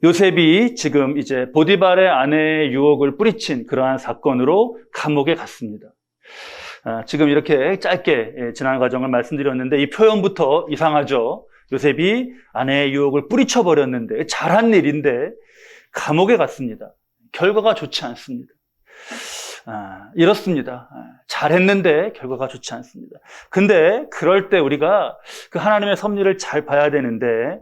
요셉이 지금 이제 보디발의 아내의 유혹을 뿌리친 그러한 사건으로 감옥에 갔습니다. 지금 이렇게 짧게 지난 과정을 말씀드렸는데 이 표현부터 이상하죠. 요셉이 아내의 유혹을 뿌리쳐버렸는데 잘한 일인데 감옥에 갔습니다. 결과가 좋지 않습니다. 이렇습니다. 잘했는데 결과가 좋지 않습니다. 근데 그럴 때 우리가 그 하나님의 섭리를 잘 봐야 되는데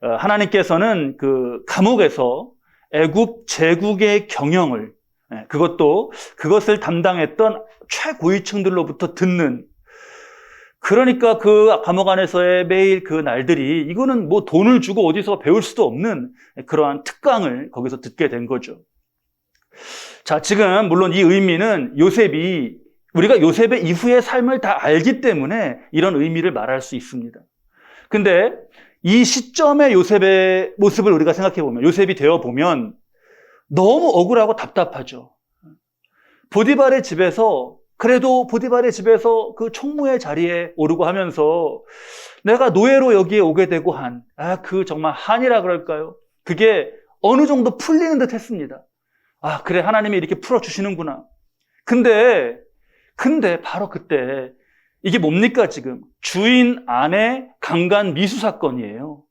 하나님께서는 그 감옥에서 애굽 제국의 경영을 그것을 담당했던 최고위층들로부터 듣는, 그러니까 그 감옥 안에서의 매일 그 날들이 이거는 뭐 돈을 주고 어디서 배울 수도 없는 그러한 특강을 거기서 듣게 된 거죠. 자, 지금 물론 이 의미는 우리가 요셉의 이후의 삶을 다 알기 때문에 이런 의미를 말할 수 있습니다. 근데 이 시점의 요셉의 모습을 우리가 생각해 보면, 요셉이 되어 보면 너무 억울하고 답답하죠. 보디발의 집에서 그 총무의 자리에 오르고 하면서 내가 노예로 여기에 오게 되고 그 정말 한이라 그럴까요? 그게 어느 정도 풀리는 듯 했습니다. 그래, 하나님이 이렇게 풀어주시는구나. 근데 바로 그때 이게 뭡니까 지금? 주인 아내 강간 미수 사건이에요.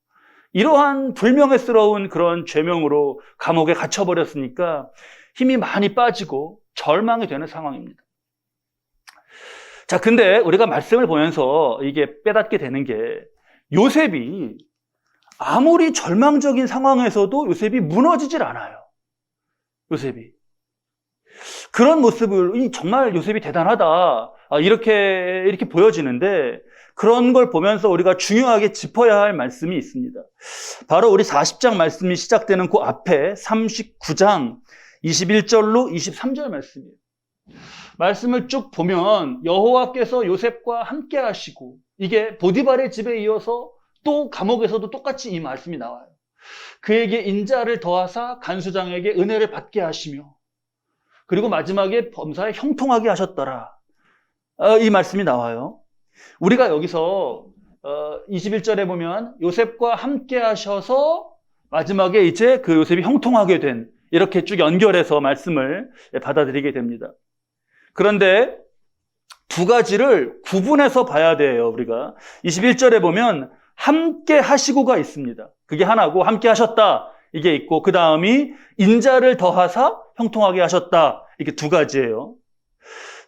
이러한 불명예스러운 그런 죄명으로 감옥에 갇혀버렸으니까 힘이 많이 빠지고 절망이 되는 상황입니다. 자, 근데 우리가 말씀을 보면서 이게 깨닫게 되는 게, 요셉이 아무리 절망적인 상황에서도 요셉이 무너지질 않아요. 요셉이. 그런 모습을, 정말 요셉이 대단하다, 이렇게 보여지는데, 그런 걸 보면서 우리가 중요하게 짚어야 할 말씀이 있습니다. 바로 우리 40장 말씀이 시작되는 그 앞에 39장 21절로 23절 말씀이에요. 말씀을 쭉 보면 여호와께서 요셉과 함께 하시고, 이게 보디발의 집에 이어서 또 감옥에서도 똑같이 이 말씀이 나와요. 그에게 인자를 더하사 간수장에게 은혜를 받게 하시며, 그리고 마지막에 범사에 형통하게 하셨더라. 이 말씀이 나와요. 우리가 여기서 21절에 보면 요셉과 함께 하셔서 마지막에 이제 그 요셉이 형통하게 된, 이렇게 쭉 연결해서 말씀을 받아들이게 됩니다. 그런데 두 가지를 구분해서 봐야 돼요, 우리가. 21절에 보면 함께 하시고가 있습니다. 그게 하나고, 함께 하셨다, 이게 있고, 그 다음이 인자를 더하사 형통하게 하셨다, 이게 두 가지예요.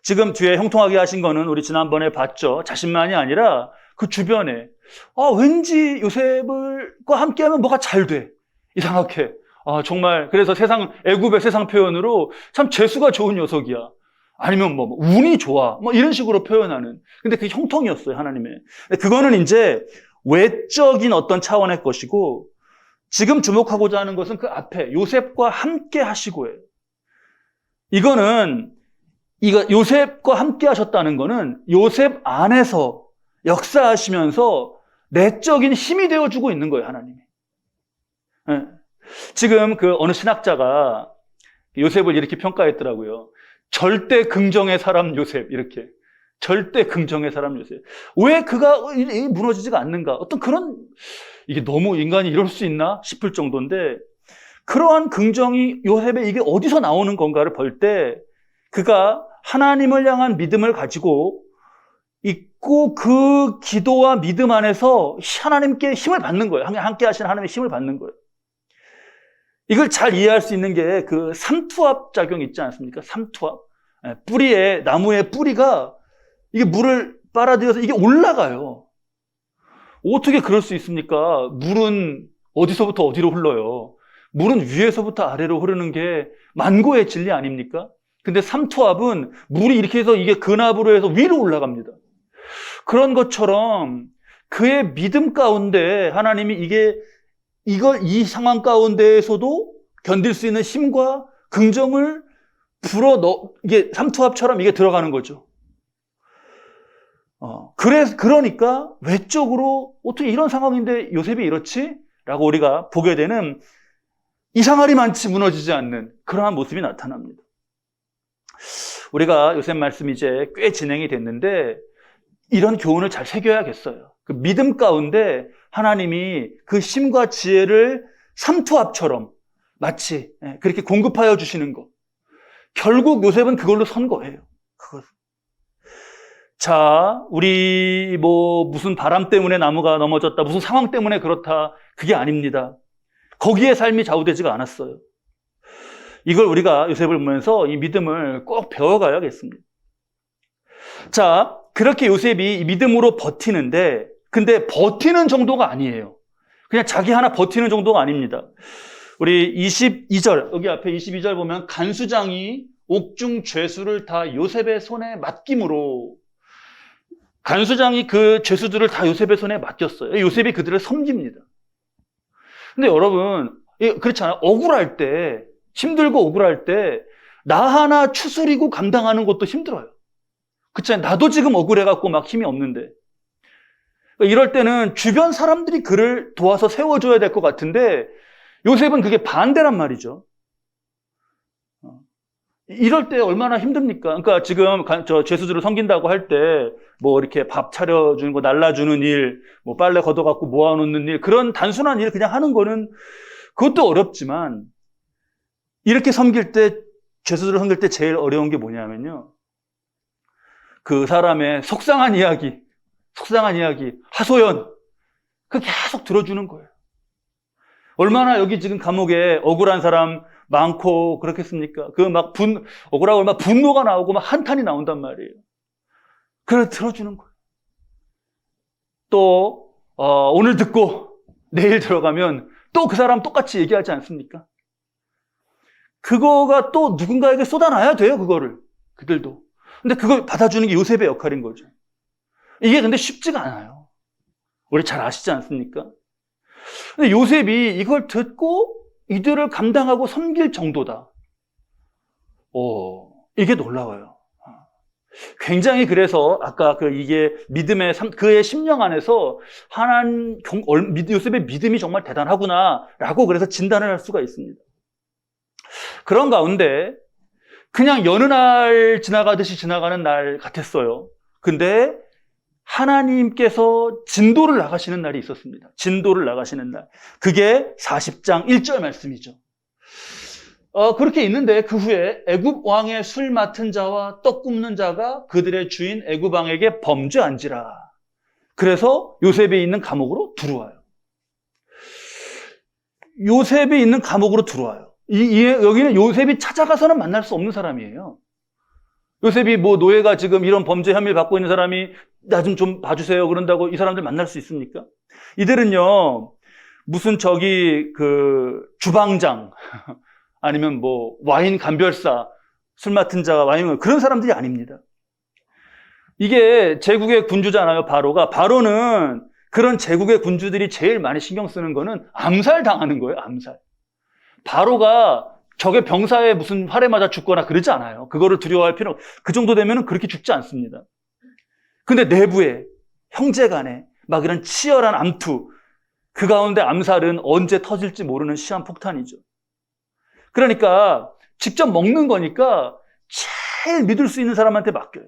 지금 뒤에 형통하게 하신 거는 우리 지난번에 봤죠. 자신만이 아니라 그 주변에, 왠지 요셉과 함께하면 뭐가 잘 돼, 이상하게. 정말 그래서 애굽의 세상 표현으로 참 재수가 좋은 녀석이야, 아니면 운이 좋아, 이런 식으로 표현하는. 근데 그게 형통이었어요, 하나님의. 그거는 이제 외적인 어떤 차원의 것이고, 지금 주목하고자 하는 것은 그 앞에 요셉과 함께 하시고예요. 이거 요셉과 함께 하셨다는 거는 요셉 안에서 역사하시면서 내적인 힘이 되어주고 있는 거예요, 하나님이. 네. 지금 그 어느 신학자가 요셉을 이렇게 평가했더라고요. 절대 긍정의 사람 요셉, 이렇게. 절대 긍정의 사람 요셉. 왜 그가 무너지지가 않는가? 어떤 그런, 이게 너무 인간이 이럴 수 있나 싶을 정도인데, 그러한 긍정이 요셉에 이게 어디서 나오는 건가를 볼 때, 그가 하나님을 향한 믿음을 가지고 있고, 그 기도와 믿음 안에서 하나님께 힘을 받는 거예요. 함께 하시는 하나님의 힘을 받는 거예요. 이걸 잘 이해할 수 있는 게 그 삼투압 작용이 있지 않습니까? 삼투압. 나무의 뿌리가 이게 물을 빨아들여서 이게 올라가요. 어떻게 그럴 수 있습니까? 물은 어디서부터 어디로 흘러요? 물은 위에서부터 아래로 흐르는 게 만고의 진리 아닙니까? 근데 삼투압은 물이 이렇게 해서 이게 근압으로 해서 위로 올라갑니다. 그런 것처럼 그의 믿음 가운데 하나님이 이 상황 가운데에서도 견딜 수 있는 힘과 긍정을 이게 삼투압처럼 이게 들어가는 거죠. 그러니까 외적으로 어떻게 이런 상황인데 요셉이 이렇지? 라고 우리가 보게 되는 이상하리 많지 무너지지 않는 그러한 모습이 나타납니다. 우리가 요새 말씀 이제 꽤 진행이 됐는데 이런 교훈을 잘 새겨야겠어요. 그 믿음 가운데 하나님이 그 힘과 지혜를 삼투압처럼 마치 그렇게 공급하여 주시는 것. 결국 요셉은 그걸로 선 거예요. 그것. 자, 우리 무슨 바람 때문에 나무가 넘어졌다, 무슨 상황 때문에 그렇다, 그게 아닙니다. 거기에 삶이 좌우되지가 않았어요. 이걸 우리가 요셉을 보면서 이 믿음을 꼭 배워가야겠습니다. 자, 그렇게 요셉이 믿음으로 버티는데, 근데 버티는 정도가 아니에요. 그냥 자기 하나 버티는 정도가 아닙니다. 우리 22절, 여기 앞에 22절 보면 간수장이 옥중 죄수를 다 요셉의 손에 맡김으로, 간수장이 그 죄수들을 다 요셉의 손에 맡겼어요. 요셉이 그들을 섬깁니다. 근데 여러분, 그렇잖아요. 억울할 때, 힘들고 억울할 때, 나 하나 추스리고 감당하는 것도 힘들어요. 그렇잖아요. 나도 지금 억울해갖고 막 힘이 없는데. 이럴 때는 주변 사람들이 그를 도와서 세워줘야 될 것 같은데, 요셉은 그게 반대란 말이죠. 이럴 때 얼마나 힘듭니까? 그러니까 지금 저 죄수들을 섬긴다고 할 때 이렇게 밥 차려주는 거, 날라주는 일, 빨래 걷어갖고 모아놓는 일, 그런 단순한 일 그냥 하는 거는 그것도 어렵지만 이렇게 섬길 때, 죄수들을 섬길 때 제일 어려운 게 뭐냐면요, 그 사람의 속상한 이야기, 하소연, 그 계속 들어주는 거예요. 얼마나 여기 지금 감옥에 억울한 사람 많고 그렇겠습니까? 억울하고 막 분노가 나오고 막 한탄이 나온단 말이에요. 그걸 들어주는 거예요. 또 오늘 듣고 내일 들어가면 또 그 사람 똑같이 얘기하지 않습니까? 그거가 또 누군가에게 쏟아놔야 돼요, 그거를. 그들도. 근데 그걸 받아주는 게 요셉의 역할인 거죠. 이게 근데 쉽지가 않아요. 우리 잘 아시지 않습니까? 근데 요셉이 이걸 듣고 이들을 감당하고 섬길 정도다. 이게 놀라워요. 굉장히 그래서 아까 이게 믿음의 그의 심령 안에서 요셉의 믿음이 정말 대단하구나라고 그래서 진단을 할 수가 있습니다. 그런 가운데 그냥 여느 날 지나가듯이 지나가는 날 같았어요. 근데 하나님께서 진도를 나가시는 날이 있었습니다. 진도를 나가시는 날. 그게 40장 1절 말씀이죠. 그렇게 있는데 그 후에 애굽 왕의 술 맡은 자와 떡 굽는 자가 그들의 주인 애굽 왕에게 범죄한지라. 그래서 요셉이 있는 감옥으로 들어와요. 요셉이 있는 감옥으로 들어와요. 여기는 요셉이 찾아가서는 만날 수 없는 사람이에요. 요셉이 노예가 지금 이런 범죄 혐의를 받고 있는 사람이 나 좀 봐주세요 그런다고 이 사람들 만날 수 있습니까? 이들은요, 무슨 주방장, 아니면 와인 감별사, 술 맡은 자가 와인, 그런 사람들이 아닙니다. 이게 제국의 군주잖아요, 바로가. 바로는 그런 제국의 군주들이 제일 많이 신경 쓰는 거는 암살 당하는 거예요, 암살. 바로가 적의 병사에 무슨 활에 맞아 죽거나 그러지 않아요. 그거를 두려워할 필요, 그 정도 되면 그렇게 죽지 않습니다. 근데 내부에, 형제 간에 막 이런 치열한 암투, 그 가운데 암살은 언제 터질지 모르는 시한폭탄이죠. 그러니까 직접 먹는 거니까 제일 믿을 수 있는 사람한테 맡겨요.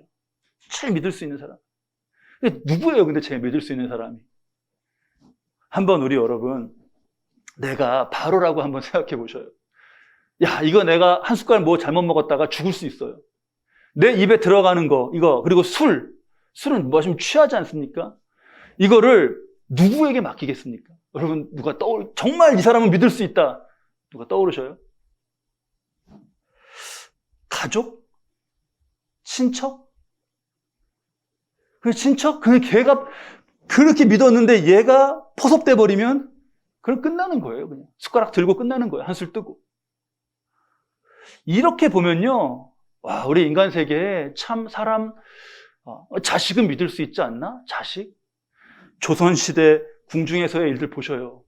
제일 믿을 수 있는 사람. 누구예요, 근데 제일 믿을 수 있는 사람이? 한번 우리 여러분, 내가 바로라고 한번 생각해 보셔요. 야, 이거 내가 한 숟갈 잘못 먹었다가 죽을 수 있어요. 내 입에 들어가는 거, 이거, 그리고 술은 마시면 취하지 않습니까? 이거를 누구에게 맡기겠습니까? 여러분, 정말 이 사람은 믿을 수 있다. 누가 떠오르셔요? 가족? 친척? 그 친척? 걔가 그렇게 믿었는데 얘가 포섭돼 버리면 그럼 끝나는 거예요, 그냥. 숟가락 들고 끝나는 거예요, 한술 뜨고. 이렇게 보면요, 와, 우리 인간 세계에 참 사람, 자식은 믿을 수 있지 않나? 자식? 조선시대 궁중에서의 일들 보셔요.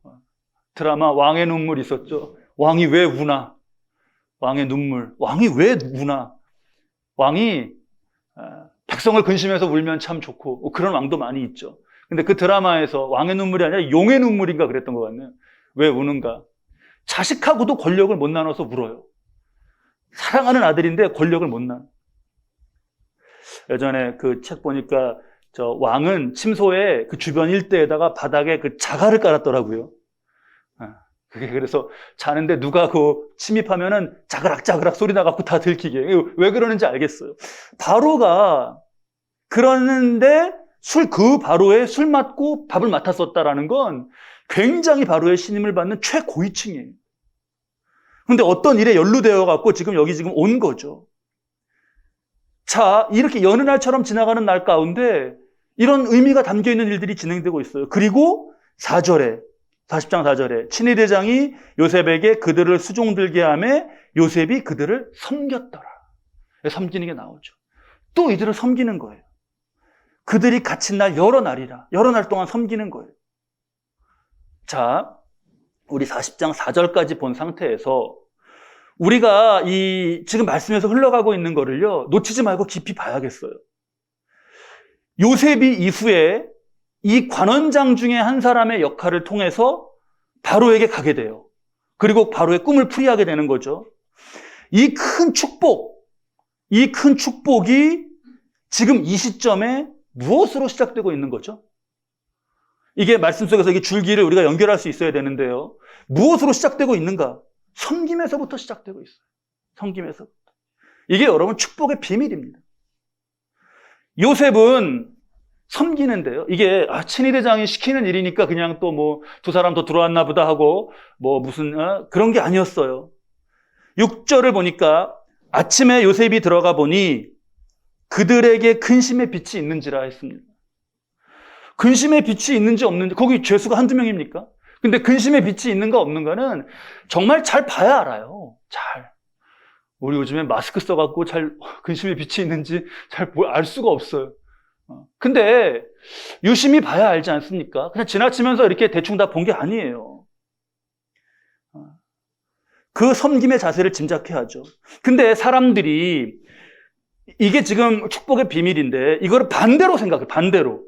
드라마 왕의 눈물 있었죠. 왕이 왜 우나? 왕의 눈물. 왕이 왜 우나? 왕이 백성을 근심해서 울면 참 좋고 그런 왕도 많이 있죠. 근데 그 드라마에서 왕의 눈물이 아니라 용의 눈물인가 그랬던 것 같네요. 왜 우는가? 자식하고도 권력을 못 나눠서 울어요. 사랑하는 아들인데 권력을 못 나눠. 예전에 그 책 보니까 저 왕은 침소의 그 주변 일대에다가 바닥에 그 자갈을 깔았더라고요. 그게 그래서 자는데 누가 그 침입하면은 자그락자그락 소리 나갖고 다 들키게. 왜 그러는지 알겠어요. 바로가 그러는데 그 바로에 술 맞고 밥을 맡았었다라는 건 굉장히 바로의 신임을 받는 최고위층이에요. 근데 어떤 일에 연루되어 갖고 지금 온 거죠. 자, 이렇게 여느 날처럼 지나가는 날 가운데 이런 의미가 담겨 있는 일들이 진행되고 있어요. 그리고 40장 4절에 친위대장이 요셉에게 그들을 수종들게 하매 요셉이 그들을 섬겼더라. 섬기는 게 나오죠. 또 이들을 섬기는 거예요. 그들이 갇힌 날 여러 날이라. 여러 날 동안 섬기는 거예요. 자, 우리 40장 4절까지 본 상태에서 우리가 이 지금 말씀에서 흘러가고 있는 거를요, 놓치지 말고 깊이 봐야겠어요. 요셉이 이후에 이 관원장 중에 한 사람의 역할을 통해서 바로에게 가게 돼요. 그리고 바로의 꿈을 풀이하게 되는 거죠. 이 큰 축복이 지금 이 시점에 무엇으로 시작되고 있는 거죠? 이게 말씀 속에서 이게 줄기를 우리가 연결할 수 있어야 되는데요. 무엇으로 시작되고 있는가? 섬김에서부터 시작되고 있어요. 섬김에서부터. 이게 여러분 축복의 비밀입니다. 요셉은 섬기는데요. 이게 친위대장이 시키는 일이니까 그냥 또 뭐 두 사람 더 들어왔나 보다 하고 뭐 무슨 그런 게 아니었어요. 6절을 보니까 아침에 요셉이 들어가 보니 그들에게 근심의 빛이 있는지라 했습니다. 근심의 빛이 있는지 없는지, 거기 죄수가 한두 명입니까? 근데 근심의 빛이 있는가 없는가는 정말 잘 봐야 알아요. 잘. 우리 요즘에 마스크 써갖고 잘 근심의 빛이 있는지 잘 알 수가 없어요. 근데 유심히 봐야 알지 않습니까? 그냥 지나치면서 이렇게 대충 다 본 게 아니에요. 그 섬김의 자세를 짐작해야죠. 근데 사람들이 이게 지금 축복의 비밀인데 이거를 반대로 생각해. 반대로.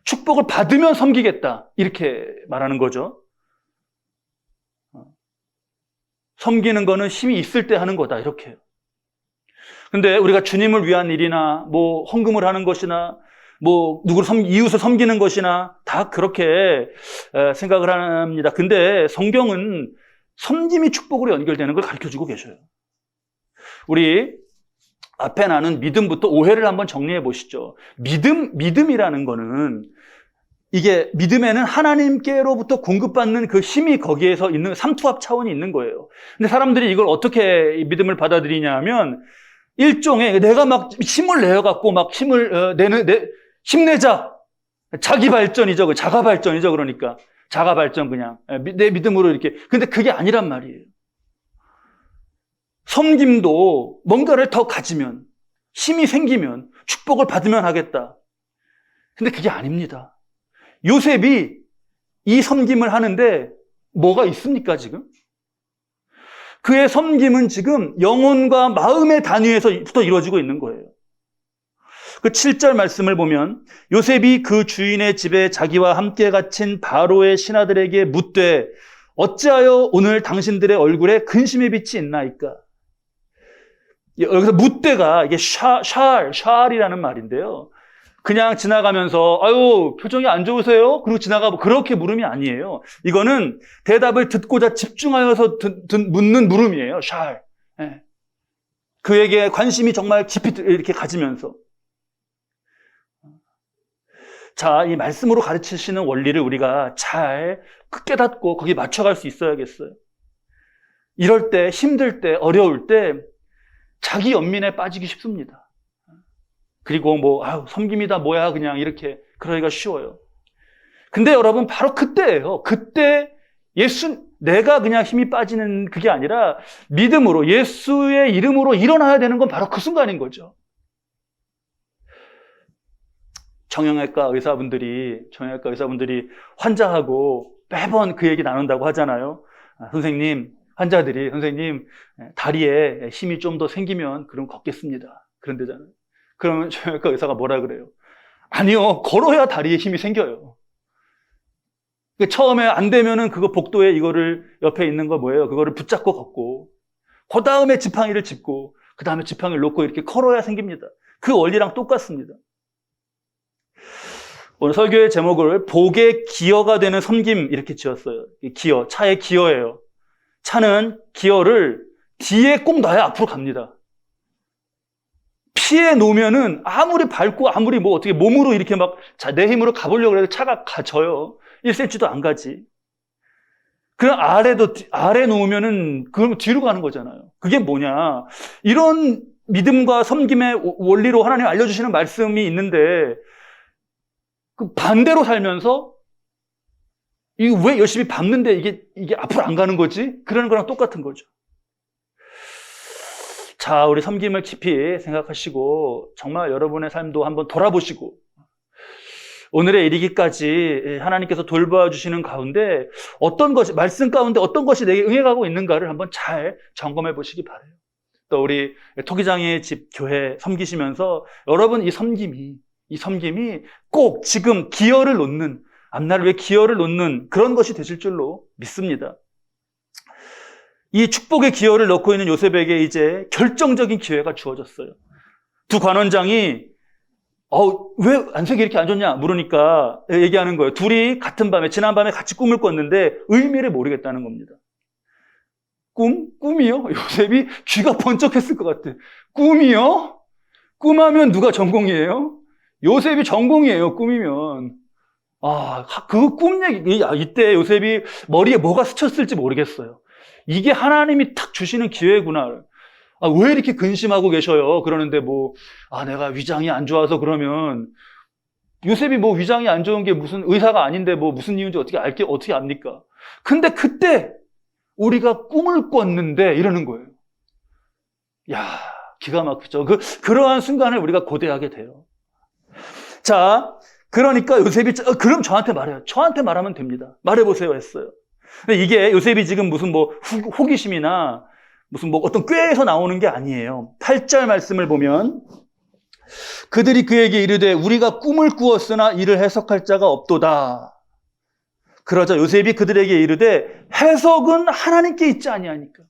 축복을 받으면 섬기겠다. 이렇게 말하는 거죠. 섬기는 거는 힘이 있을 때 하는 거다. 이렇게. 근데 우리가 주님을 위한 일이나 뭐 헌금을 하는 것이나 뭐 이웃을 섬기는 것이나 다 그렇게 생각을 합니다. 근데 성경은 섬김이 축복으로 연결되는 걸 가르쳐주고 계셔요. 우리 앞에 나눈 믿음부터 오해를 한번 정리해 보시죠. 믿음이라는 거는 이게 믿음에는 하나님께로부터 공급받는 그 힘이 거기에서 있는 삼투압 차원이 있는 거예요. 근데 사람들이 이걸 어떻게 믿음을 받아들이냐 하면 일종의 내가 막 힘을 내어갖고 막 힘내자. 자기 발전이죠. 자가 발전이죠. 그러니까. 자가 발전 그냥. 내 믿음으로 이렇게. 근데 그게 아니란 말이에요. 섬김도 뭔가를 더 가지면, 힘이 생기면, 축복을 받으면 하겠다. 근데 그게 아닙니다. 요셉이 이 섬김을 하는데 뭐가 있습니까, 지금? 그의 섬김은 지금 영혼과 마음의 단위에서부터 이루어지고 있는 거예요. 그 7절 말씀을 보면 요셉이 그 주인의 집에 자기와 함께 갇힌 바로의 신하들에게 묻되 어찌하여 오늘 당신들의 얼굴에 근심의 빛이 있나이까? 여기서 묻대가 이게 샬이라는 말인데요. 그냥 지나가면서 아유 표정이 안 좋으세요? 그리고 지나가고 그렇게 물음이 아니에요. 이거는 대답을 듣고자 집중하여서 묻는 물음이에요. 샬. 네. 그에게 관심이 정말 깊이 이렇게 가지면서. 자, 이 말씀으로 가르치시는 원리를 우리가 잘 깨닫고 거기 맞춰갈 수 있어야겠어요. 이럴 때, 힘들 때, 어려울 때 자기 연민에 빠지기 쉽습니다. 그리고 섬김이다 뭐야 그냥 이렇게 그러기가 쉬워요. 근데 여러분 바로 그때예요. 그때 내가 그냥 힘이 빠지는 그게 아니라 믿음으로 예수의 이름으로 일어나야 되는 건 바로 그 순간인 거죠. 정형외과 의사분들이 환자하고 매번 그 얘기 나눈다고 하잖아요. 선생님 다리에 힘이 좀 더 생기면 그럼 걷겠습니다. 그런데잖아요. 그러면 정형외과 의사가 뭐라 그래요? 아니요, 걸어야 다리에 힘이 생겨요. 처음에 안 되면은 그거 복도에 이거를 옆에 있는 거 뭐예요? 그거를 붙잡고 걷고, 그 다음에 지팡이를 짚고, 그 다음에 지팡이를 놓고 이렇게 걸어야 생깁니다. 그 원리랑 똑같습니다. 오늘 설교의 제목을 복의 기여가 되는 섬김 이렇게 지었어요. 기여, 차의 기여예요. 차는 기어를 뒤에 꼭 놔야 앞으로 갑니다. 피해 놓으면은 아무리 밟고 아무리 뭐 어떻게 몸으로 이렇게 막 내 힘으로 가보려고 해도 차가 가져요. 1cm도 안 가지. 그럼 아래 놓으면은 그럼 뒤로 가는 거잖아요. 그게 뭐냐? 이런 믿음과 섬김의 원리로 하나님 알려주시는 말씀이 있는데 그 반대로 살면서 이거 왜 열심히 밟는데 이게 앞으로 안 가는 거지? 그러는 거랑 똑같은 거죠. 자, 우리 섬김을 깊이 생각하시고 정말 여러분의 삶도 한번 돌아보시고 오늘에 이르기까지 하나님께서 돌봐주시는 가운데 어떤 것이, 말씀 가운데 어떤 것이 내게 응해가고 있는가를 한번 잘 점검해 보시기 바라요. 또 우리 토기장의 집 교회 섬기시면서 여러분 이 섬김이 꼭 지금 기여를 놓는, 앞날을 위해 기여를 놓는 그런 것이 되실 줄로 믿습니다. 이 축복의 기여를 넣고 있는 요셉에게 이제 결정적인 기회가 주어졌어요. 두 관원장이 왜 안색이 이렇게 안 좋냐 물으니까 얘기하는 거예요. 둘이 같은 밤에, 지난밤에 같이 꿈을 꿨는데 의미를 모르겠다는 겁니다. 꿈이요? 요셉이 귀가 번쩍했을 것 같아. 꿈이요? 꿈하면 누가 전공이에요? 요셉이 전공이에요, 꿈이면. 그 꿈 얘기, 이때 요셉이 머리에 뭐가 스쳤을지 모르겠어요. 이게 하나님이 탁 주시는 기회구나. 왜 이렇게 근심하고 계셔요? 그러는데 내가 위장이 안 좋아서 그러면, 요셉이 위장이 안 좋은 게 무슨 의사가 아닌데 무슨 이유인지 어떻게 압니까? 근데 그때 우리가 꿈을 꿨는데 이러는 거예요. 야, 기가 막히죠. 그러한 순간을 우리가 고대하게 돼요. 자, 그러니까 요셉이, 그럼 저한테 말해요. 저한테 말하면 됩니다. 말해보세요 했어요. 근데 이게 요셉이 지금 무슨 호기심이나 무슨 어떤 꾀에서 나오는 게 아니에요. 8절 말씀을 보면 그들이 그에게 이르되 우리가 꿈을 꾸었으나 이를 해석할 자가 없도다. 그러자 요셉이 그들에게 이르되 해석은 하나님께 있지 아니하니까.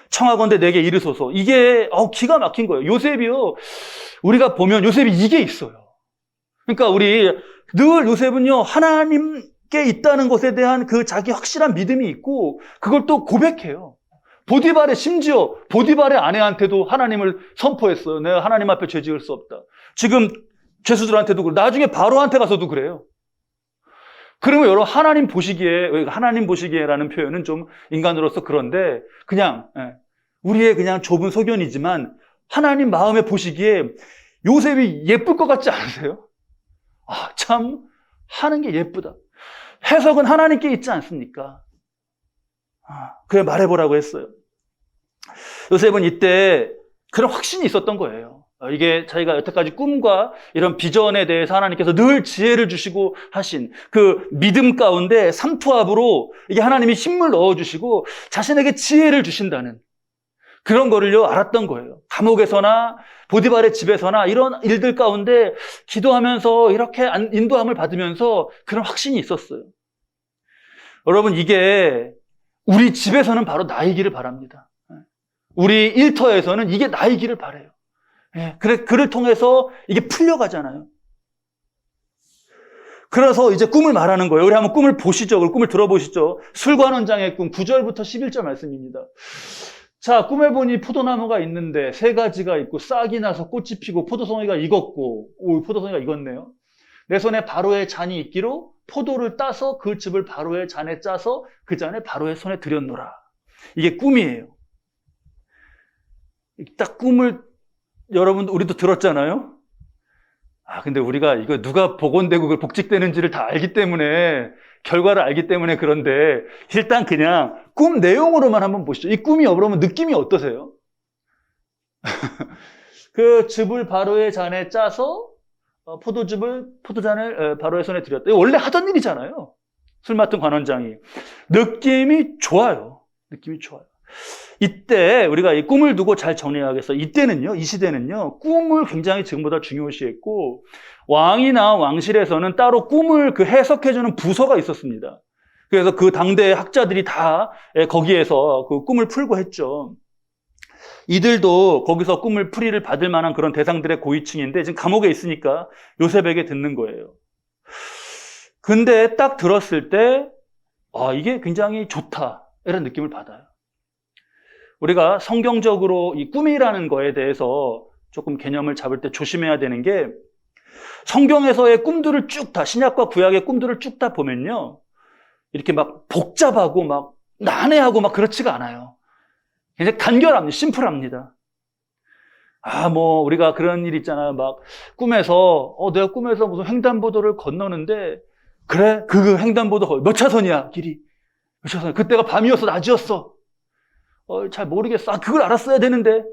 청하건대 내게 이르소서. 이게 기가 막힌 거예요. 요셉이요. 우리가 보면 요셉이 이게 있어요. 그러니까 우리 늘 요셉은요. 하나님께 있다는 것에 대한 그 자기 확실한 믿음이 있고 그걸 또 고백해요. 심지어 보디발의 아내한테도 하나님을 선포했어요. 내가 하나님 앞에 죄 지을 수 없다. 지금 죄수들한테도 그래요. 나중에 바로한테 가서도 그래요. 그러면 여러분 하나님 보시기에라는 표현은 좀 인간으로서 그런데 그냥 우리의 그냥 좁은 소견이지만 하나님 마음에 보시기에 요셉이 예쁠 것 같지 않으세요? 참 하는 게 예쁘다. 해석은 하나님께 있지 않습니까? 그래 말해보라고 했어요. 요셉은 이때 그런 확신이 있었던 거예요. 이게 자기가 여태까지 꿈과 이런 비전에 대해서 하나님께서 늘 지혜를 주시고 하신 그 믿음 가운데 삼투압으로 이게 하나님이 힘을 넣어주시고 자신에게 지혜를 주신다는 그런 거를요 알았던 거예요. 감옥에서나 보디발의 집에서나 이런 일들 가운데 기도하면서 이렇게 인도함을 받으면서 그런 확신이 있었어요. 여러분 이게 우리 집에서는 바로 나이기를 바랍니다. 우리 일터에서는 이게 나이기를 바라요. 그를 통해서 이게 풀려가잖아요. 그래서 이제 꿈을 말하는 거예요. 우리 한번 꿈을 보시죠. 꿈을 들어보시죠. 술관원장의 꿈 9절부터 11절 말씀입니다. 자, 꿈에 보니 포도나무가 있는데 3가지가 있고 싹이 나서 꽃이 피고 포도송이가 익었고, 포도송이가 익었네요. 내 손에 바로의 잔이 있기로 포도를 따서 그 즙을 바로의 잔에 짜서 그 잔을 바로의 손에 들였노라. 이게 꿈이에요. 딱 꿈을 여러분 우리도 들었잖아요. 근데 우리가 이거 누가 복원되고 그걸 복직되는지를 다 알기 때문에 결과를 알기 때문에 그런데 일단 그냥 꿈 내용으로만 한번 보시죠. 이 꿈이 여러분 느낌이 어떠세요? 그 즙을 바로의 잔에 짜서 포도잔을 바로의 손에 들였다. 원래 하던 일이잖아요. 술 맡은 관원장이. 느낌이 좋아요. 이때 우리가 이 꿈을 두고 잘 정리하겠어요. 이 시대는요, 꿈을 굉장히 지금보다 중요시했고, 왕이나 왕실에서는 따로 꿈을 그 해석해주는 부서가 있었습니다. 그래서 그 당대의 학자들이 다 거기에서 그 꿈을 풀고 했죠. 이들도 거기서 꿈을 풀이를 받을 만한 그런 대상들의 고위층인데 지금 감옥에 있으니까 요셉에게 듣는 거예요. 근데 딱 들었을 때 이게 굉장히 좋다 이런 느낌을 받아요. 우리가 성경적으로 이 꿈이라는 거에 대해서 조금 개념을 잡을 때 조심해야 되는 게 성경에서의 꿈들을 쭉 다 신약과 구약의 꿈들을 쭉 다 보면요. 이렇게 막 복잡하고 막 난해하고 막 그렇지가 않아요. 굉장히 간결합니다. 심플합니다. 뭐 우리가 그런 일 있잖아요. 막 꿈에서 내가 꿈에서 무슨 횡단보도를 건너는데 그래? 그 횡단보도 몇 차선이야? 길이 몇 차선? 그때가 밤이었어? 낮이었어? 잘 모르겠어. 그걸 알았어야 되는데.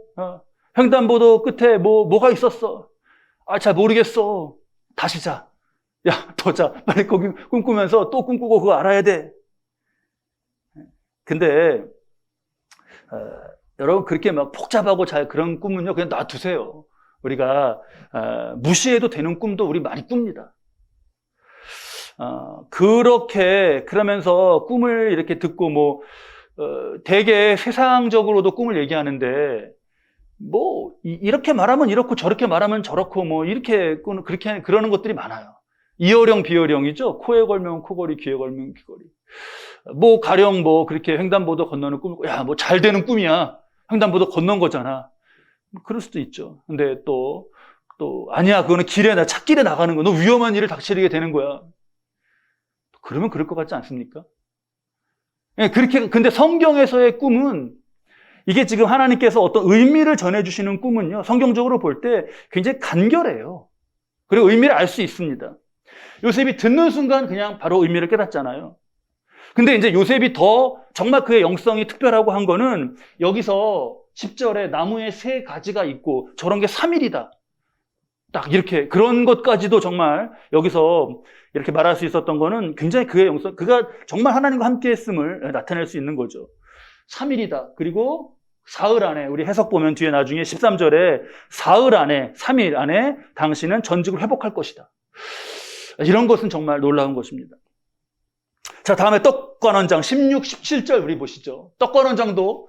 횡단보도 끝에 뭐가 있었어? 잘 모르겠어. 다시 자. 야, 더 자. 빨리 거기 꿈꾸면서 또 꿈꾸고 그거 알아야 돼. 근데 여러분 그렇게 막 복잡하고 잘 그런 꿈은요 그냥 놔두세요. 우리가 무시해도 되는 꿈도 우리 많이 꿉니다. 그렇게 그러면서 꿈을 이렇게 듣고 되게 세상적으로도 꿈을 얘기하는데 이렇게 말하면 이렇고 저렇게 말하면 저렇고 이렇게 그렇게 그러는 것들이 많아요. 이어령 비어령이죠. 코에 걸면 코걸이, 귀에 걸면 귀걸이. 가령 그렇게 횡단보도 건너는 꿈을 잘 되는 꿈이야. 횡단보도 건넌 거잖아. 그럴 수도 있죠. 근데 또 아니야. 그거는 찾길에 나가는 거야. 너 위험한 일을 닥치게 되는 거야. 그러면 그럴 것 같지 않습니까? 근데 성경에서의 꿈은 이게 지금 하나님께서 어떤 의미를 전해주시는 꿈은요, 성경적으로 볼 때 굉장히 간결해요. 그리고 의미를 알 수 있습니다. 요셉이 듣는 순간 그냥 바로 의미를 깨닫잖아요. 근데 이제 요셉이 더 정말 그의 영성이 특별하고 한 거는 여기서 10절에 나무에 세 가지가 있고 저런 게 3일이다. 딱 이렇게 그런 것까지도 정말 여기서 이렇게 말할 수 있었던 거는 굉장히 그의 영성, 그가 정말 하나님과 함께 했음을 나타낼 수 있는 거죠. 3일이다. 그리고 사흘 안에, 우리 해석 보면 뒤에 나중에 13절에 사흘 안에, 3일 안에 당신은 전직을 회복할 것이다. 이런 것은 정말 놀라운 것입니다. 자, 다음에 떡관원장 16, 17절 우리 보시죠. 떡관원장도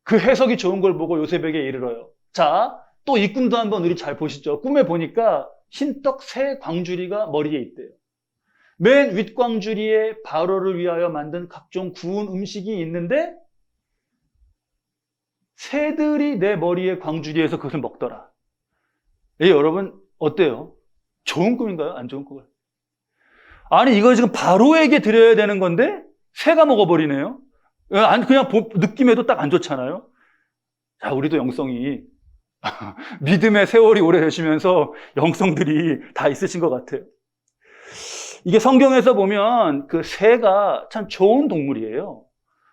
그 해석이 좋은 걸 보고 요셉에게 이르러요. 자, 또 이 꿈도 한번 우리 잘 보시죠. 꿈에 보니까 흰떡 세 광주리가 머리에 있대요. 맨 윗광주리에 바로를 위하여 만든 각종 구운 음식이 있는데 새들이 내 머리에 광주리에서 그것을 먹더라. 여러분 어때요? 좋은 꿈인가요? 안 좋은 꿈인가요? 아니 이거 지금 바로에게 드려야 되는 건데 새가 먹어버리네요. 그냥 느낌에도 딱 안 좋잖아요. 자, 우리도 영성이 믿음의 세월이 오래되시면서 영성들이 다 있으신 것 같아요. 이게 성경에서 보면 그 새가 참 좋은 동물이에요.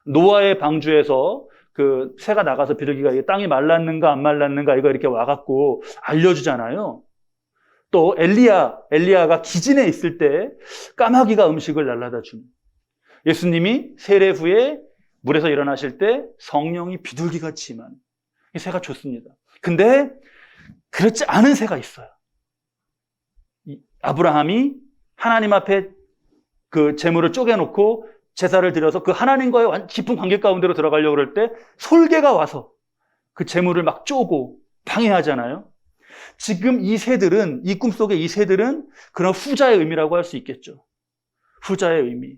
노아의 방주에서 그 새가 나가서 비둘기가 이게 땅이 말랐는가 안 말랐는가 이거 이렇게 와갖고 알려주잖아요. 또 엘리야가 기진에 있을 때 까마귀가 음식을 날라다 주는. 예수님이 세례 후에 물에서 일어나실 때 성령이 비둘기같이 임하는. 이 새가 좋습니다. 근데 그렇지 않은 새가 있어요. 아브라함이 하나님 앞에 그 제물을 쪼개놓고 제사를 드려서 그 하나님과의 깊은 관계 가운데로 들어가려고 그럴 때 솔개가 와서 그 제물을 막 쪼고 방해하잖아요. 지금 이 꿈속의 이 새들은 그런 후자의 의미라고 할 수 있겠죠. 후자의 의미.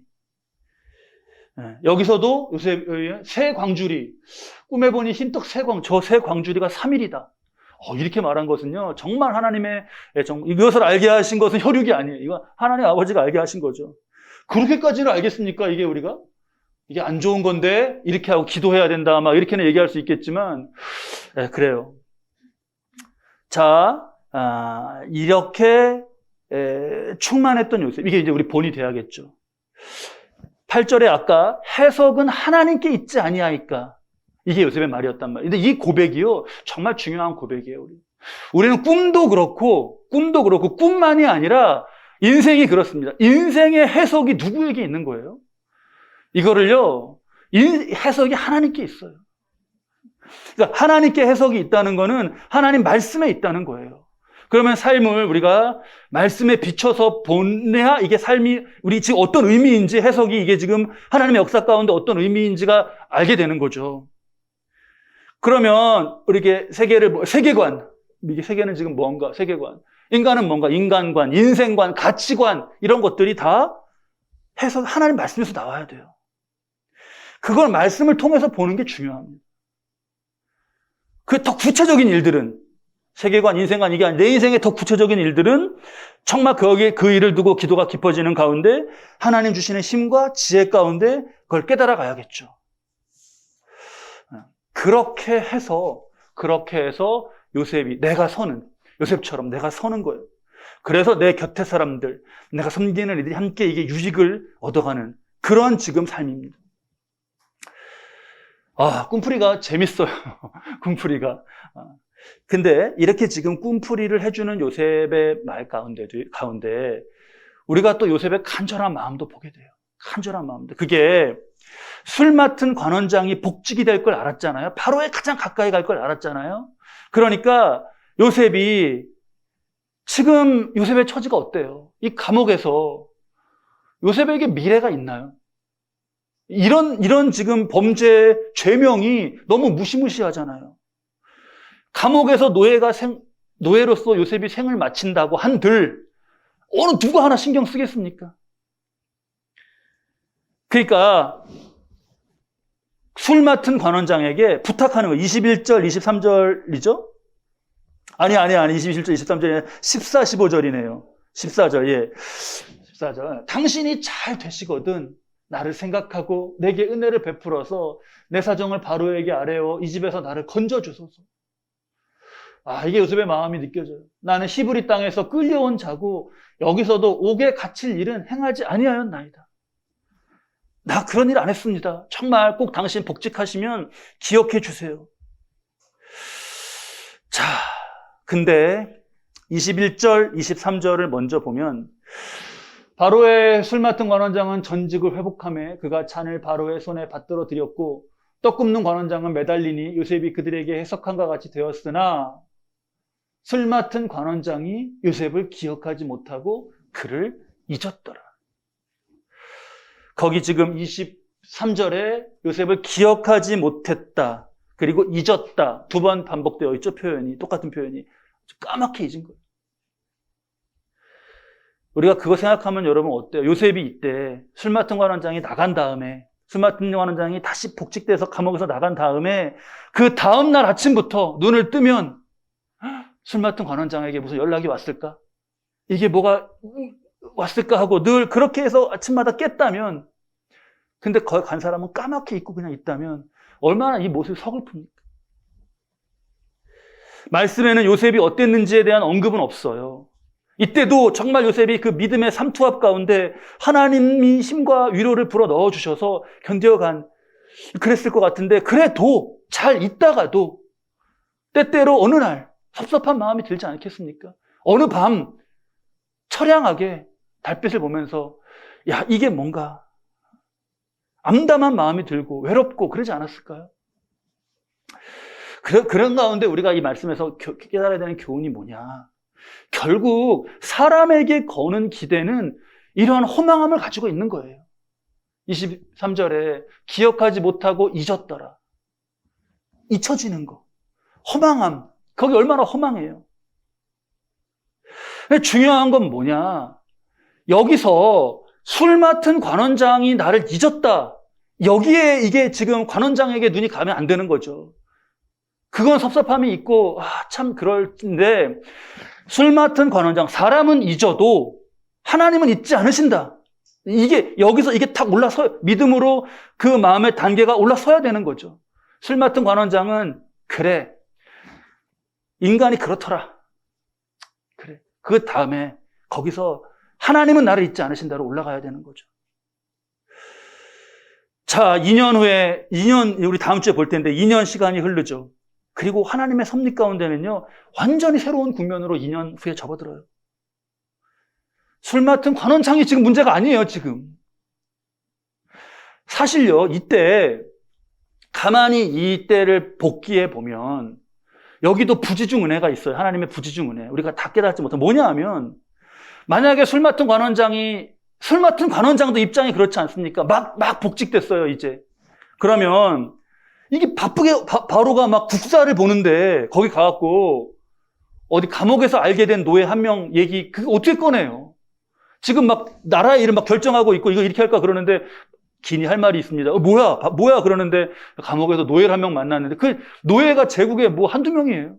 여기서도 요새 새 광주리, 꿈에 보니 흰떡 저 새 광주리가 3일이다. 이렇게 말한 것은요, 정말 하나님의 이것을 알게 하신 것은 혈육이 아니에요. 이거 하나님 아버지가 알게 하신 거죠. 그렇게까지는 알겠습니까? 이게 안 좋은 건데 이렇게 하고 기도해야 된다. 막 이렇게는 얘기할 수 있겠지만, 그래요. 자, 이렇게 충만했던 요셉. 이게 이제 우리 본이 돼야겠죠. 8절에 아까 해석은 하나님께 있지 아니하니까. 이게 요셉의 말이었단 말이에요. 근데 이 고백이요, 정말 중요한 고백이에요. 우리는 꿈도 그렇고 꿈만이 아니라 인생이 그렇습니다. 인생의 해석이 누구에게 있는 거예요? 이거를요, 해석이 하나님께 있어요. 그러니까 하나님께 해석이 있다는 거는 하나님 말씀에 있다는 거예요. 그러면 삶을 우리가 말씀에 비춰서 보내야 이게 삶이 우리 지금 어떤 의미인지 해석이 이게 지금 하나님의 역사 가운데 어떤 의미인지가 알게 되는 거죠. 그러면 우리에게 세계관, 이게 세계는 지금 뭔가, 세계관. 인간은 뭔가, 인간관, 인생관, 가치관, 이런 것들이 다 해석, 하나님 말씀에서 나와야 돼요. 그걸 말씀을 통해서 보는 게 중요합니다. 그 더 구체적인 일들은, 세계관, 인생관, 이게 아니라 내 인생의 더 구체적인 일들은 정말 거기에 그 일을 두고 기도가 깊어지는 가운데 하나님 주시는 힘과 지혜 가운데 그걸 깨달아 가야겠죠. 그렇게 해서 요셉이 요셉처럼 내가 서는 거예요. 그래서 내 곁에 사람들, 내가 섬기는 이들이 함께 이게 유익을 얻어가는 그런 지금 삶입니다. 꿈풀이가 재밌어요. 꿈풀이가. 근데 이렇게 지금 꿈풀이를 해주는 요셉의 말 가운데 우리가 또 요셉의 간절한 마음도 보게 돼요. 간절한 마음도. 그게 술 맡은 관원장이 복직이 될 걸 알았잖아요. 바로에 가장 가까이 갈 걸 알았잖아요. 그러니까 요셉이 지금 요셉의 처지가 어때요? 이 감옥에서 요셉에게 미래가 있나요? 이런 지금 범죄 죄명이 너무 무시무시하잖아요. 감옥에서 노예로서 요셉이 생을 마친다고 한들 어느 누가 하나 신경 쓰겠습니까? 그러니까 술 맡은 관원장에게 부탁하는 거예요. 21절, 23절이죠? 아니, 21절, 23절이 14, 15절이네요. 14절, 예. 14절. 당신이 잘 되시거든 나를 생각하고 내게 은혜를 베풀어서 내 사정을 바로에게 아뢰어 이 집에서 나를 건져주소서. 이게 요셉의 마음이 느껴져요. 나는 히브리 땅에서 끌려온 자고 여기서도 옥에 갇힐 일은 행하지 아니하였나이다. 나 그런 일 안 했습니다. 정말 꼭 당신 복직하시면 기억해 주세요. 자, 근데 21절, 23절을 먼저 보면 바로의 술 맡은 관원장은 전직을 회복하며 그가 잔을 바로의 손에 받들어 드렸고 떡 굽는 관원장은 매달리니 요셉이 그들에게 해석한과 같이 되었으나 술 맡은 관원장이 요셉을 기억하지 못하고 그를 잊었더라. 거기 지금 23절에 요셉을 기억하지 못했다. 그리고 잊었다. 2번 반복되어 있죠. 표현이. 똑같은 표현이. 까맣게 잊은 거예요. 우리가 그거 생각하면 여러분 어때요? 요셉이 이때 술 맡은 관원장이 나간 다음에 술 맡은 관원장이 다시 복직돼서 감옥에서 나간 다음에 그 다음날 아침부터 눈을 뜨면 술 맡은 관원장에게 무슨 연락이 왔을까? 이게 뭐가 왔을까 하고 늘 그렇게 해서 아침마다 깼다면 근데 거기 간 사람은 까맣게 잊고 그냥 있다면 얼마나 이 모습이 서글픕니까? 말씀에는 요셉이 어땠는지에 대한 언급은 없어요. 이때도 정말 요셉이 그 믿음의 삼투압 가운데 하나님이 힘과 위로를 불어 넣어주셔서 견뎌간 그랬을 것 같은데 그래도 잘 있다가도 때때로 어느 날 섭섭한 마음이 들지 않겠습니까? 어느 밤 처량하게 달빛을 보면서 야 이게 뭔가 암담한 마음이 들고 외롭고 그러지 않았을까요? 그런 가운데 우리가 이 말씀에서 깨달아야 되는 교훈이 뭐냐? 결국 사람에게 거는 기대는 이러한 허망함을 가지고 있는 거예요. 23절에 기억하지 못하고 잊었더라. 잊혀지는 거. 허망함. 거기 얼마나 허망해요. 근데 중요한 건 뭐냐? 여기서 술 맡은 관원장이 나를 잊었다. 여기에 이게 지금 관원장에게 눈이 가면 안 되는 거죠. 그건 섭섭함이 있고 참 그럴텐데 술 맡은 관원장, 사람은 잊어도 하나님은 잊지 않으신다. 이게 여기서 이게 탁 올라서요. 믿음으로 그 마음의 단계가 올라서야 되는 거죠. 술 맡은 관원장은 그래 인간이 그렇더라. 그래. 그 다음에 거기서 하나님은 나를 잊지 않으신다로 올라가야 되는 거죠. 자, 2년 후에 우리 다음 주에 볼 텐데 2년 시간이 흐르죠. 그리고 하나님의 섭리 가운데는요, 완전히 새로운 국면으로 2년 후에 접어들어요. 술 맡은 관원장이 지금 문제가 아니에요, 지금. 사실요, 이때, 가만히 이때를 복기해 보면, 여기도 부지중 은혜가 있어요. 하나님의 부지중 은혜. 우리가 다 깨닫지 못한 뭐냐 하면 만약에 술 맡은 관원장도 입장이 그렇지 않습니까? 막 복직됐어요, 이제. 그러면 이게 바쁘게 바로가 막 국사를 보는데 거기 가갖고 어디 감옥에서 알게 된 노예 한 명 얘기 그거 어떻게 꺼내요? 지금 막 나라의 일을 막 결정하고 있고 이거 이렇게 할까 그러는데 기니 할 말이 있습니다. 뭐야 그러는데 감옥에서 노예를 한 명 만났는데 그 노예가 제국에 뭐 한두 명이에요.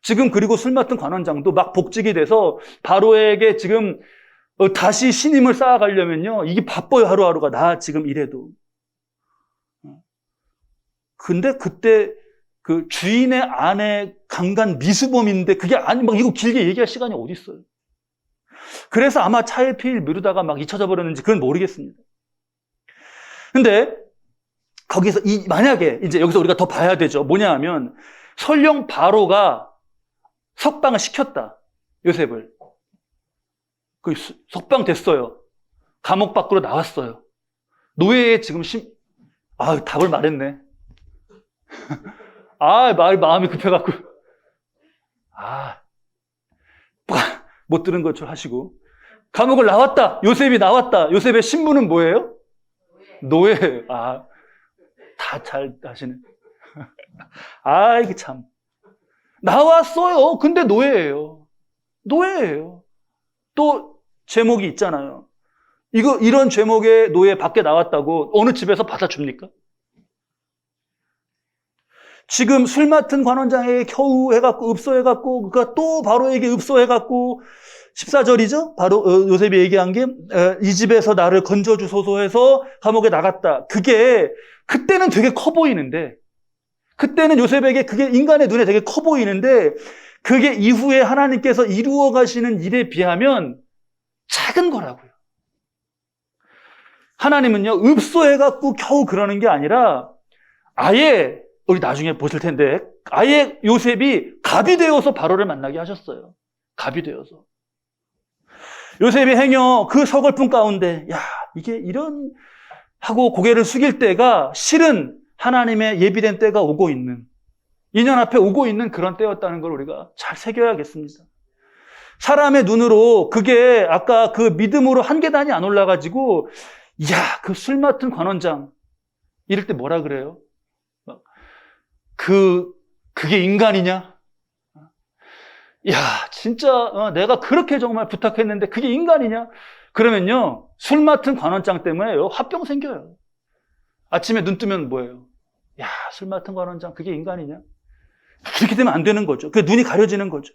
지금 그리고 술 맡은 관원장도 막 복직이 돼서 바로에게 지금 다시 신임을 쌓아가려면요 이게 바빠요. 하루하루가 나 지금 이래도. 근데 그때 그 주인의 아내 강간 미수범인데 그게 아니 막 이거 길게 얘기할 시간이 어디 있어요. 그래서 아마 차에 피일 미루다가 막 잊혀져 버렸는지 그건 모르겠습니다. 근데 거기서 만약에 이제 여기서 우리가 더 봐야 되죠. 뭐냐 하면 설령 바로가 석방을 시켰다. 요셉을. 그 석방 됐어요. 감옥 밖으로 나왔어요. 노예의 지금 답을 말했네. 마음이 급해갖고. 못 들은 것처럼 하시고. 감옥을 나왔다. 요셉이 나왔다. 요셉의 신분은 뭐예요? 노예. 다 잘 하시네. 이게 참. 나왔어요. 근데 노예예요. 또 제목이 있잖아요. 이런 제목의 노예 밖에 나왔다고 어느 집에서 받아줍니까? 지금 술 맡은 관원장에게 겨우 해갖고 읍소해갖고 그가 또 바로에게 읍소해갖고 14절이죠? 바로 요셉이 얘기한 게 이 집에서 나를 건져주소서 해서 감옥에 나갔다. 그게 그때는 되게 커 보이는데 그때는 요셉에게 그게 인간의 눈에 되게 커 보이는데 그게 이후에 하나님께서 이루어 가시는 일에 비하면 작은 거라고요. 하나님은요 읍소해갖고 겨우 그러는 게 아니라 아예 우리 나중에 보실 텐데 아예 요셉이 갑이 되어서 바로를 만나게 하셨어요. 갑이 되어서. 요셉이 행여 그 서글픔 가운데 이게 이런 하고 고개를 숙일 때가 실은 하나님의 예비된 때가 오고 있는 2년 앞에 오고 있는 그런 때였다는 걸 우리가 잘 새겨야겠습니다. 사람의 눈으로 그게 아까 그 믿음으로 한 계단이 안 올라가지고 그 술 맡은 관원장 이럴 때 뭐라 그래요? 그게 인간이냐? 진짜 내가 그렇게 정말 부탁했는데 그게 인간이냐? 그러면요 술 맡은 관원장 때문에 화병 생겨요. 아침에 눈 뜨면 뭐예요? 술 맡은 관원장 그게 인간이냐? 그렇게 되면 안 되는 거죠. 그 눈이 가려지는 거죠.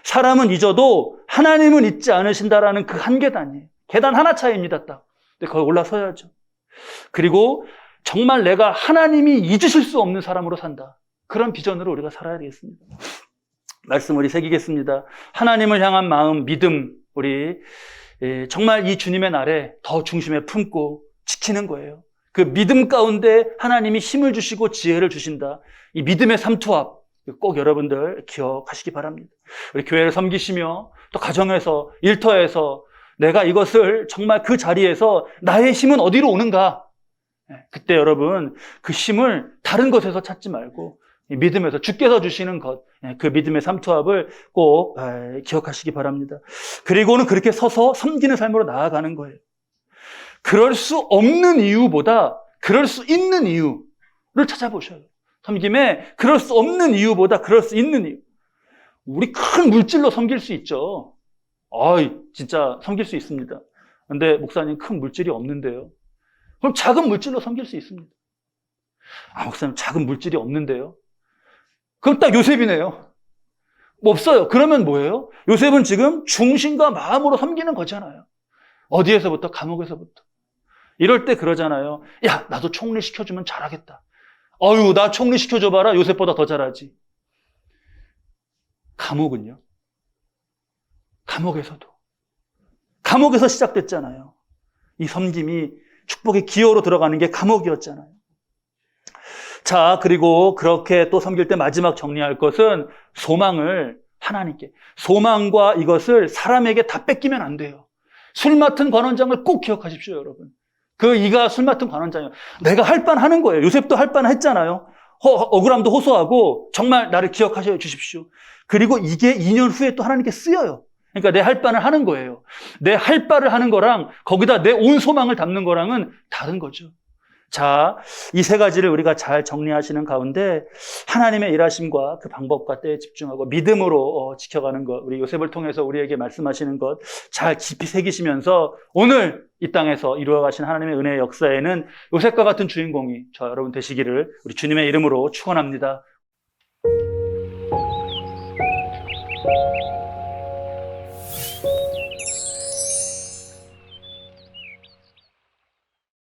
사람은 잊어도 하나님은 잊지 않으신다라는 그 한 계단이에요. 계단 하나 차이입니다. 딱. 근데 거기 올라서야죠. 그리고 정말 내가 하나님이 잊으실 수 없는 사람으로 산다. 그런 비전으로 우리가 살아야 되겠습니다. 말씀 우리 새기겠습니다. 하나님을 향한 마음, 믿음, 우리 정말 이 주님의 날에 더 중심에 품고 지키는 거예요. 그 믿음 가운데 하나님이 힘을 주시고 지혜를 주신다. 이 믿음의 삼투압 꼭 여러분들 기억하시기 바랍니다. 우리 교회를 섬기시며 또 가정에서 일터에서 내가 이것을 정말 그 자리에서 나의 힘은 어디로 오는가? 그때 여러분 그 힘을 다른 것에서 찾지 말고 믿음에서 주께서 주시는 것, 그 믿음의 삼투압을 꼭 기억하시기 바랍니다. 그리고는 그렇게 서서 섬기는 삶으로 나아가는 거예요. 그럴 수 없는 이유보다 그럴 수 있는 이유를 찾아보셔요. 섬김에 그럴 수 없는 이유보다 그럴 수 있는 이유. 우리 큰 물질로 섬길 수 있죠. 진짜 섬길 수 있습니다. 근데 목사님 큰 물질이 없는데요. 그럼 작은 물질로 섬길 수 있습니다. 목사님 작은 물질이 없는데요. 그럼 딱 요셉이네요. 없어요. 그러면 뭐예요? 요셉은 지금 중심과 마음으로 섬기는 거잖아요. 어디에서부터? 감옥에서부터. 이럴 때 그러잖아요. 나도 총리 시켜주면 잘하겠다. 나 총리 시켜줘봐라. 요셉보다 더 잘하지. 감옥은요? 감옥에서 시작됐잖아요. 이 섬김이 축복의 기여로 들어가는 게 감옥이었잖아요. 자, 그리고 그렇게 또 섬길 때 마지막 정리할 것은 소망을 하나님께. 소망과 이것을 사람에게 다 뺏기면 안 돼요. 술 맡은 관원장을 꼭 기억하십시오, 여러분. 이가 술 맡은 관원장이에요. 내가 할 반 하는 거예요. 요셉도 할 반 했잖아요. 억울함도 호소하고 정말 나를 기억하셔 주십시오. 그리고 이게 2년 후에 또 하나님께 쓰여요. 그러니까 내 할 바를 하는 거예요. 내 할 바를 하는 거랑 거기다 내 온 소망을 담는 거랑은 다른 거죠. 자, 이 세 가지를 우리가 잘 정리하시는 가운데 하나님의 일하심과 그 방법과 때에 집중하고 믿음으로 지켜가는 것, 우리 요셉을 통해서 우리에게 말씀하시는 것 잘 깊이 새기시면서 오늘 이 땅에서 이루어가신 하나님의 은혜의 역사에는 요셉과 같은 주인공이 저 여러분 되시기를 우리 주님의 이름으로 축원합니다.